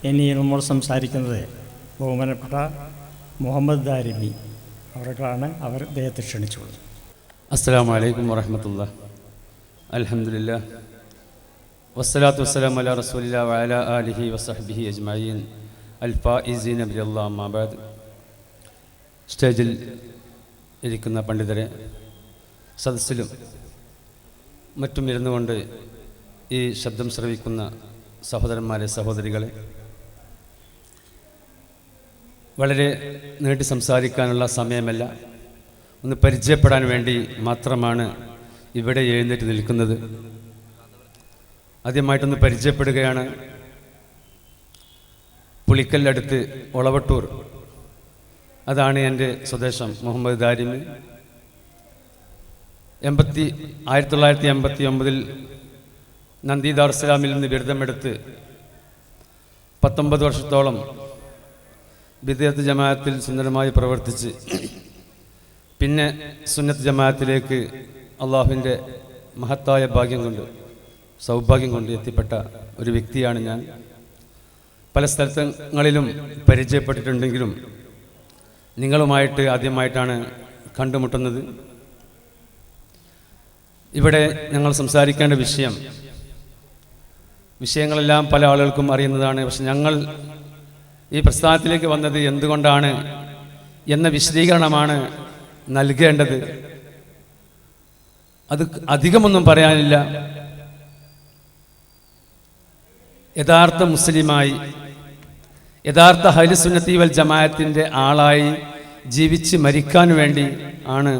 ഇനി നമ്മൾ സംസാരിക്കുന്നത് ബഹുമാനപ്പെട്ട മുഹമ്മദ് ദാരിമി അവർക്കാണ്. അദ്ദേഹത്തെ ക്ഷണിച്ചുകൊള്ളുന്നത്. അസ്സലാമു അലൈക്കും വറഹ്മത്തുള്ളാഹി. അൽഹംദുലില്ലാഹ് വസ്സലാത്തു വസ്സലാമു അലാ റസൂലില്ലാഹി വഅലാ ആലിഹി വസഹ്ബിഹി അജ്മഈൻ അൽഫായിസീന ബില്ലാഹി അമ്മാ ബഅദ്. സ്റ്റേജിൽ ഇരിക്കുന്ന പണ്ഡിതരെ, സദസ്സിലും മറ്റും ഇരുന്നുകൊണ്ട് ഈ ശബ്ദം ശ്രവിക്കുന്ന സഹോദരന്മാരെ, സഹോദരികളെ, വളരെ നീട്ടി സംസാരിക്കാനുള്ള സമയമല്ല, ഒന്ന് പരിചയപ്പെടാൻ വേണ്ടി മാത്രമാണ് ഇവിടെ എഴുന്നേറ്റ് നിൽക്കുന്നത്. ആദ്യമായിട്ടൊന്ന് പരിചയപ്പെടുകയാണ്. പുളിക്കല്ലടുത്ത് ഒളവട്ടൂർ, അതാണ് എൻ്റെ സ്വദേശം. മുഹമ്മദ് ദാരിമി. 1989 നന്ദി ദാറുസ്സലാമിൽ നിന്ന് ബിരുദമെടുത്ത് 19 വർഷത്തോളം ബിദ്അത്ത് ജമാഅത്തിൽ സുന്ദരമായി പ്രവർത്തിച്ച് പിന്നെ സുന്നത്ത് ജമാഅത്തിലേക്ക് അള്ളാഹുവിൻ്റെ മഹത്തായ സൗഭാഗ്യം കൊണ്ട് എത്തിപ്പെട്ട ഒരു വ്യക്തിയാണ് ഞാൻ. പല സ്ഥലങ്ങളിലും പരിചയപ്പെട്ടിട്ടുണ്ടെങ്കിലും നിങ്ങളുമായിട്ട് ആദ്യമായിട്ടാണ് കണ്ടുമുട്ടുന്നത്. ഇവിടെ ഞങ്ങൾ സംസാരിക്കേണ്ട വിഷയങ്ങളെല്ലാം പല ആളുകൾക്കും അറിയുന്നതാണ്. പക്ഷെ ഞങ്ങൾ ഈ പ്രസ്ഥാനത്തിലേക്ക് വന്നത് എന്തുകൊണ്ടാണ് എന്ന വിശദീകരണമാണ് നൽകേണ്ടത്. അത് അധികമൊന്നും പറയാനില്ല. യഥാർത്ഥ മുസ്ലിമായി, യഥാർത്ഥ അഹ്ലു സുന്നത്തി വൽ ജമാഅത്തിൻ്റെ ആളായി ജീവിച്ച് മരിക്കാൻ വേണ്ടി ആണ്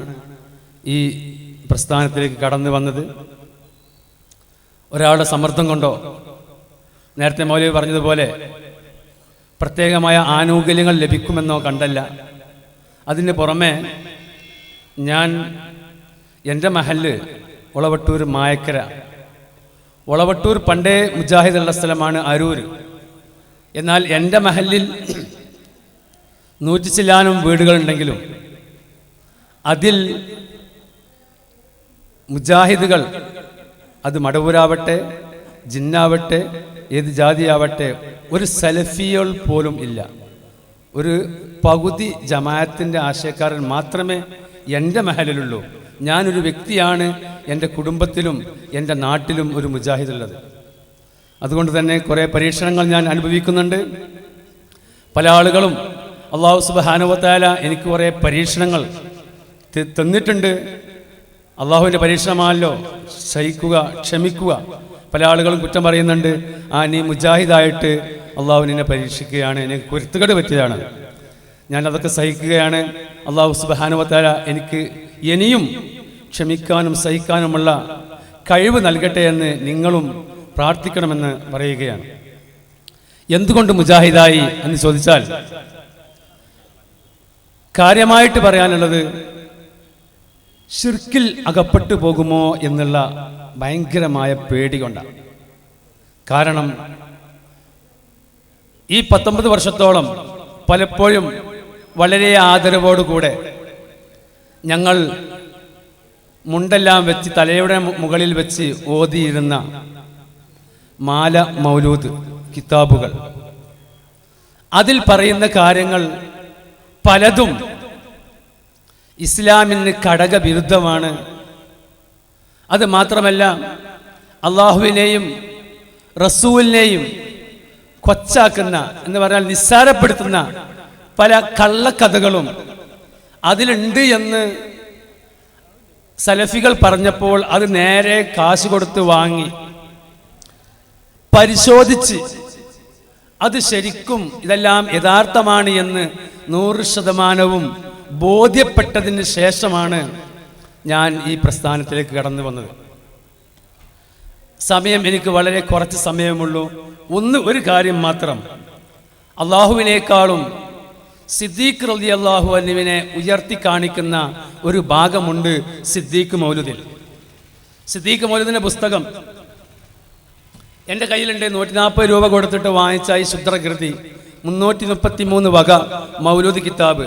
ഈ പ്രസ്ഥാനത്തിലേക്ക് കടന്നു വന്നത്. ഒരാളുടെ സമ്മർദ്ദം കൊണ്ടോ, നേരത്തെ മൗലവി പറഞ്ഞതുപോലെ പ്രത്യേകമായ ആനുകൂല്യങ്ങൾ ലഭിക്കുമെന്നോ കണ്ടല്ല. അതിന് പുറമെ എൻ്റെ മഹല്ല് ഒളവട്ടൂർ മായക്കര. ഒളവട്ടൂർ പണ്ടേ മുജാഹിദുള്ള സ്ഥലമാണ്, അരൂർ. എന്നാൽ എൻ്റെ മഹല്ലിൽ 100 ചില്ലാനും വീടുകളുണ്ടെങ്കിലും അതിൽ മുജാഹിദുകൾ, അത് മടവൂരാവട്ടെ, ജിന്നാവട്ടെ, ഏത് ജാതിയാവട്ടെ, ഒരു സലഫികൾ പോലും ഇല്ല. ഒരു പകുതി ജമാഅത്തിൻ്റെ ആശയക്കാരൻ മാത്രമേ എൻ്റെ മഹലിലുള്ളൂ. ഞാനൊരു വ്യക്തിയാണ് എൻ്റെ കുടുംബത്തിലും എൻ്റെ നാട്ടിലും ഒരു മുജാഹിദുള്ളത്. അതുകൊണ്ട് തന്നെ കുറേ പരീക്ഷണങ്ങൾ ഞാൻ അനുഭവിക്കുന്നുണ്ട്. പല ആളുകളും അല്ലാഹു സുബ്ഹാനഹു വ തആല എനിക്ക് കുറേ പരീക്ഷണങ്ങൾ തന്നിട്ടുണ്ട്. അള്ളാഹുവിൻ്റെ പരീക്ഷണമാണല്ലോ, സഹിക്കുക, ക്ഷമിക്കുക. പല ആളുകളും കുറ്റം പറയുന്നുണ്ട്, നീ മുജാഹിദായിട്ട് അള്ളാഹു നിന്നെ പരീക്ഷിക്കുകയാണ്, എനിക്ക് കുരുത്തുകേട് പറ്റിയതാണ്. ഞാൻ അതൊക്കെ സഹിക്കുകയാണ്. അള്ളാഹു സുബ്ഹാനഹു വ തആല എനിക്ക് ഇനിയും ക്ഷമിക്കാനും സഹിക്കാനുമുള്ള കഴിവ് നൽകട്ടെ എന്ന് നിങ്ങളും പ്രാർത്ഥിക്കണമെന്ന് പറയുകയാണ്. എന്തുകൊണ്ട് മുജാഹിദായി എന്ന് ചോദിച്ചാൽ കാര്യമായിട്ട് പറയാനുള്ളത്, ശിർക്കിൽ അകപ്പെട്ടു പോകുമോ എന്നുള്ള ഭയങ്കരമായ പേടി കൊണ്ടാണ്. കാരണം ഈ 19 വർഷത്തോളം പലപ്പോഴും വളരെ ആദരവോടുകൂടെ ഞങ്ങൾ മുണ്ടെല്ലാം വെച്ച് തലയുടെ മുകളിൽ വെച്ച് ഓതിയിരുന്ന മാല, മൗലൂദ് കിതാബുകൾ, അതിൽ പറയുന്ന കാര്യങ്ങൾ പലതും ഇസ്ലാമിന് ഘടകവിരുദ്ധമാണ്. അത് മാത്രമല്ല, അള്ളാഹുവിനെയും റസൂലിനെയും കൊച്ചാക്കുന്ന, എന്ന് പറഞ്ഞാൽ നിസ്സാരപ്പെടുത്തുന്ന പല കള്ളക്കഥകളും അതിലുണ്ട് എന്ന് സലഫികൾ പറഞ്ഞപ്പോൾ അത് നേരെ കാശ് കൊടുത്ത് വാങ്ങി പരിശോധിച്ച് അത് ശരിക്കും ഇതെല്ലാം യഥാർത്ഥമാണ് എന്ന് 100% ബോധ്യപ്പെട്ടതിന് ശേഷമാണ് ഞാൻ ഈ പ്രസ്ഥാനത്തിലേക്ക് കടന്നു വന്നത്. സമയം എനിക്ക് വളരെ കുറച്ച് സമയമുള്ളൂ. ഒരു കാര്യം മാത്രം, അള്ളാഹുവിനേക്കാളും സിദ്ദീഖ് റളിയല്ലാഹു അൻഹുവിനെ ഉയർത്തി കാണിക്കുന്ന ഒരു ഭാഗമുണ്ട് സിദ്ദീഖ് മൗലൂദിൽ. സിദ്ദീഖ് മൗലൂദിൻ്റെ പുസ്തകം എൻ്റെ കയ്യിലുണ്ട്. 140 രൂപ കൊടുത്തിട്ട് വാങ്ങിച്ച ഈ ശുദ്രകൃതി, 333 വക മൗലൂദ് കിതാബ്.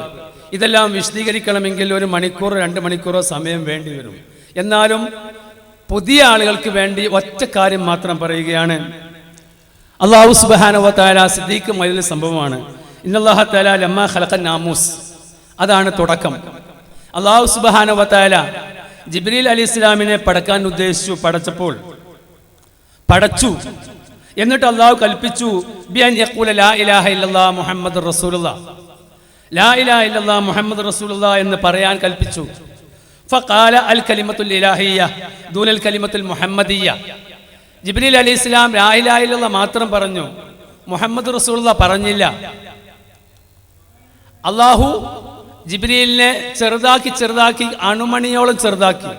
ഇതെല്ലാം വിശദീകരിക്കണമെങ്കിൽ 1 മണിക്കൂറോ 2 മണിക്കൂറോ സമയം വേണ്ടി വരും. എന്നാലും പുതിയ ആളുകൾക്ക് വേണ്ടി ഒറ്റ കാര്യം മാത്രം പറയുകയാണ്. അല്ലാഹു സുബ്ഹാനഹു വ തആല സിദ്ദീഖ് മൗലൂദിലെ സംഭവമാണ്. ഇന്നല്ലാഹ തആല ലമ്മാ ഖലഖൻ നാമൂസ്, അതാണ് തുടക്കം. അല്ലാഹു സുബ്ഹാനഹു വ തആല ജിബ്രീൽ അലൈഹിസ്സലാമിനെ പടക്കാൻ ഉദ്ദേശിച്ചു. പടച്ചു. എന്നിട്ട് അല്ലാഹു കൽപ്പിച്ചു ബിഅൻ യഖൂല ലാ ഇലാഹ ഇല്ലല്ലാഹ് മുഹമ്മദുർ റസൂലുള്ളാഹ്, ലാ ഇലാഹ ഇല്ലല്ലാഹ് മുഹമ്മദുർ റസൂലുള്ളാഹ് എന്ന് പറയാൻ കൽപ്പിച്ചു. ഫഖാല അൽ കലിമത്തുൽ ഇലാഹിയ്യ ദൂനൽ കലിമത്തുൽ മുഹമ്മദിയ്യ. ജിബ്രീൽ അലൈഹിസ്സലാം ലാ ഇലാഹ ഇല്ലല്ലാഹ് മാത്രം പറഞ്ഞു, മുഹമ്മദ് റസൂലുള്ളാഹ് പറഞ്ഞില്ല. അല്ലാഹു ജിബ്രീലിനെ ചെറുതാക്കി അണുമണിയോളം ചെറുതാക്കി,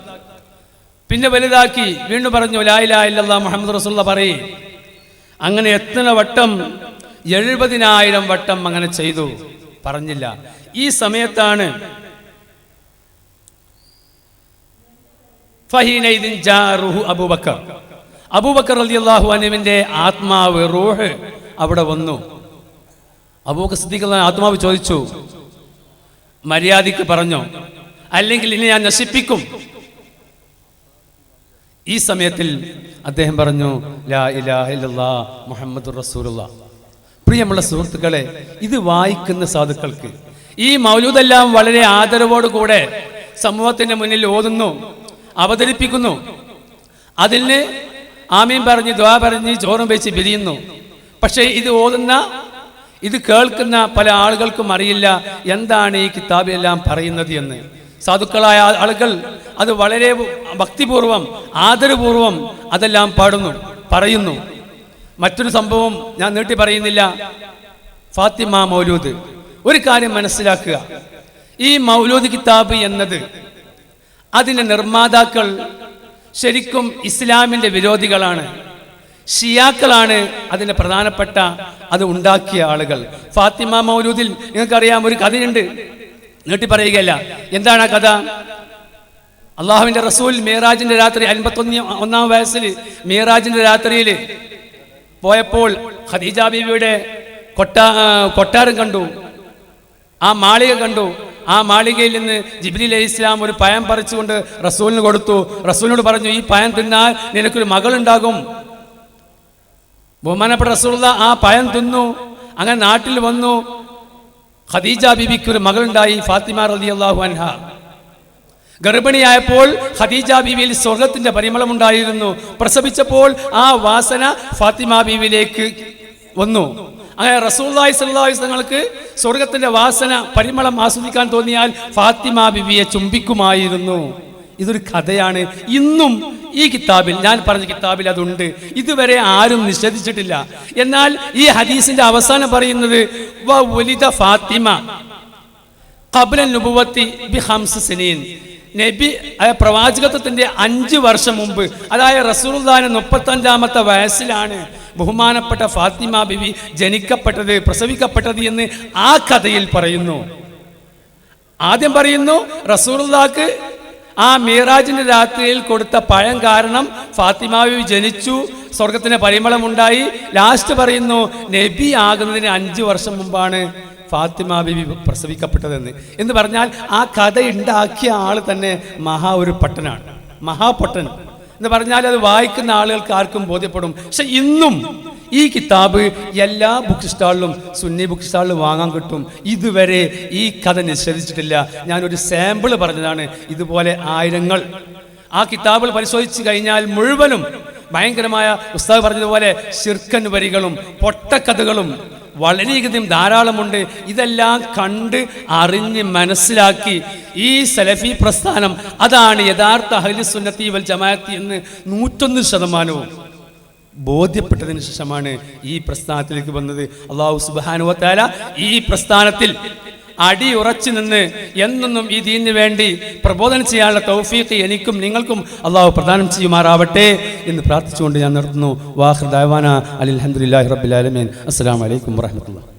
പിന്നെ വലുതാക്കി, വീണ്ടും പറഞ്ഞു ലാ ഇലാഹ ഇല്ലല്ലാഹ് മുഹമ്മദ് റസൂലുള്ളാഹ് പറയേ. അങ്ങനെ എത്ര വട്ടം? 70,000 വട്ടം അങ്ങനെ ചെയ്തു, പറഞ്ഞില്ല. ഈ സമയത്താണ് ഫഹീനൈദിൻ ജാറുഹു അബൂബക്കർ റളിയല്ലാഹു അൻഹുവിന്റെ ആത്മാവ്, റൂഹ് അവിടെ വന്നു. അബൂബക്കർ സിദ്ദീഖ് ആത്മാവ് ചോദിച്ചു, മര്യാദയ്ക്ക് പറഞ്ഞോ, അല്ലെങ്കിൽ ഇനി ഞാൻ നശിപ്പിക്കും. ഈ സമയത്തിൽ അദ്ദേഹം പറഞ്ഞു ലാ ഇലാഹ ഇല്ലല്ലാഹ് മുഹമ്മദുർ റസൂലുള്ളാഹ്. പ്രിയമുള്ള സുഹൃത്തുക്കളെ, ഇത് വായിക്കുന്ന സാധുക്കൾക്ക് ഈ മൗലൂദെല്ലാം വളരെ ആദരവോടുകൂടെ സമൂഹത്തിന്റെ മുന്നിൽ ഓതുന്നു, അവതരിപ്പിക്കുന്നു. അതിന് ആമീൻ പറഞ്ഞ് ദുആ പറഞ്ഞ് ചോറും വെച്ച് പിരിയുന്നു. പക്ഷേ ഇത് ഓതുന്ന, ഇത് കേൾക്കുന്ന പല ആളുകൾക്കും അറിയില്ല എന്താണ് ഈ കിതാബിലെല്ലാം പറയുന്നത് എന്ന്. സാധുക്കളായ ആളുകൾ അത് വളരെ ഭക്തിപൂർവം ആദരപൂർവം അതെല്ലാം പറയുന്നു. മറ്റൊരു സംഭവം ഞാൻ നീട്ടി പറയുന്നില്ല. ഫാത്തിമ മൗലൂദ്. ഒരു കാര്യം മനസ്സിലാക്കുക, ഈ മൗലൂദ് കിതാബ് എന്നത്, അതിൻ്റെ നിർമ്മാതാക്കൾ ശരിക്കും ഇസ്ലാമിൻ്റെ വിരോധികളാണ്, ഷിയാക്കളാണ് അതിൻ്റെ പ്രധാനപ്പെട്ട അത് ഉണ്ടാക്കിയ ആളുകൾ. ഫാത്തിമ മൗലൂദിൽ നിങ്ങൾക്കറിയാം ഒരു കഥയുണ്ട്, നീട്ടി പറയുകയല്ല. എന്താണ് ആ കഥ? അള്ളാഹുവിൻ്റെ റസൂൽ മിഅ്റാജിന്റെ രാത്രി 51-ാം വയസ്സിൽ മിഅ്റാജിന്റെ രാത്രിയിൽ പോയപ്പോൾ ഖദീജ ബീവിയുടെ കൊട്ടാരം കണ്ടു, ആ മാളിക കണ്ടു. ആ മാളികയിൽ നിന്ന് ജിബ്രീൽ അലൈഹിസ്സലാം ഒരു പഴം പറിച്ചുകൊണ്ട് റസൂലിന് കൊടുത്തു. റസൂലിനോട് പറഞ്ഞു, ഈ പഴം തിന്നാൽ നിനക്കൊരു മകളുണ്ടാകും. ബഹുമാനപ്പെട്ട റസൂലുള്ളാഹി ആ പഴം തിന്നു. അങ്ങനെ നാട്ടിൽ വന്നു. ഖദീജ ബീവിക്ക് ഒരു മകളുണ്ടായി, ഫാത്തിമ റളിയല്ലാഹു അൻഹ. ഗർഭിണിയായപ്പോൾ ഖദീജ ബീവിയിൽ സ്വർഗത്തിന്റെ പരിമളമുണ്ടായിരുന്നു. പ്രസവിച്ചപ്പോൾ ആ വാസന ഫാത്തിമ ബീവിയിലേക്ക് വന്നു. അങ്ങനെ റസൂലുള്ളാഹി സ്വല്ലല്ലാഹു അലൈഹി വസല്ലം തങ്ങൾക്ക് സ്വർഗത്തിന്റെ വാസന പരിമളം ആസ്വദിക്കാൻ തോന്നിയാൽ ഫാത്തിമ ബീവിയെ ചുംബിക്കുമായിരുന്നു. ഇതൊരു കഥയാണ്. ഇന്നും ഈ കിതാബിൽ, ഞാൻ പറഞ്ഞ കിതാബിൽ അതുണ്ട്. ഇതുവരെ ആരും നിഷേധിച്ചിട്ടില്ല. എന്നാൽ ഈ ഹദീസിന്റെ അവസാനം പറയുന്നത് വലിദ ഫാത്തിമ ഖബ്ല നുബുവത്തി ബി 5 സിനീൻ. നബി പ്രവാചകത്വത്തിന്റെ 5 വർഷം മുമ്പ്, അതായത് റസൂലുള്ളാഹിന്റെ 35-ാമത്തെ വയസ്സിലാണ് ബഹുമാനപ്പെട്ട ഫാത്തിമ ബിബി ജനിക്കപ്പെട്ടത്, പ്രസവിക്കപ്പെട്ടത് എന്ന് ആ കഥയിൽ പറയുന്നു. ആദ്യം പറയുന്നു റസൂലുള്ളാഹിക്ക് ആ മിഅ്റാജിന്റെ രാത്രിയിൽ കൊടുത്ത പഴം കാരണം ഫാത്തിമ ബിബി ജനിച്ചു, സ്വർഗത്തിന്റെ പരിമളമുണ്ടായി. ലാസ്റ്റ് പറയുന്നു നബി ആകുന്നതിന് 5 വർഷം മുമ്പാണ് ഫാത്തിമ ബിബി പ്രസവിക്കപ്പെട്ടതെന്ന്. എന്ന് പറഞ്ഞാൽ ആ കഥ ഉണ്ടാക്കിയ ആൾ തന്നെ ഒരു പട്ടനാണ്, മഹാപൊട്ടൻ എന്ന് പറഞ്ഞാൽ അത് വായിക്കുന്ന ആളുകൾക്ക് ആർക്കും ബോധ്യപ്പെടും. പക്ഷെ ഇന്നും ഈ കിതാബ് എല്ലാ ബുക്ക് സ്റ്റാളിലും, സുന്നി ബുക്ക് സ്റ്റാളിലും വാങ്ങാൻ കിട്ടും. ഇതുവരെ ഈ കഥ നിഷേധിച്ചിട്ടില്ല. ഞാനൊരു സാമ്പിൾ പറഞ്ഞതാണ്. ഇതുപോലെ ആയിരങ്ങൾ ആ കിതാബുകൾ പരിശോധിച്ച് കഴിഞ്ഞാൽ മുഴുവനും ഭയങ്കരമായ, ഉസ്താദ് പറഞ്ഞതുപോലെ ശിർക്കൻ വരികളും പൊട്ടക്കഥകളും വളരെയധികം ധാരാളമുണ്ട്. ഇതെല്ലാം കണ്ട് അറിഞ്ഞ് മനസ്സിലാക്കി ഈ സലഫി പ്രസ്ഥാനം അതാണ് യഥാർത്ഥ അഹ്ലു സുന്നത്തി വൽ ജമാഅത്ത് എന്ന് 101% ബോധ്യപ്പെട്ടതിന് ശേഷമാണ് ഈ പ്രസ്ഥാനത്തിലേക്ക് വന്നത്. അല്ലാഹു സുബ്ഹാനഹു വ തആല ഈ പ്രസ്ഥാനത്തിൽ അടിയുറച്ചു നിന്ന് എന്നെന്നും ഈ ദീനിന് വേണ്ടി പ്രബോധനം ചെയ്യാനുള്ള തൗഫീഖ് എനിക്കും നിങ്ങൾക്കും അല്ലാഹു പ്രദാനം ചെയ്യുമാറാവട്ടെ എന്ന് പ്രാർത്ഥിച്ചുകൊണ്ട് ഞാൻ നിർത്തുന്നു. വാഖിർ ദഅവാന അൽഹംദുലില്ലാഹി റബ്ബിൽ ആലമീൻ. അസ്സലാമു അലൈക്കും വറഹ്മത്തുള്ളാഹി.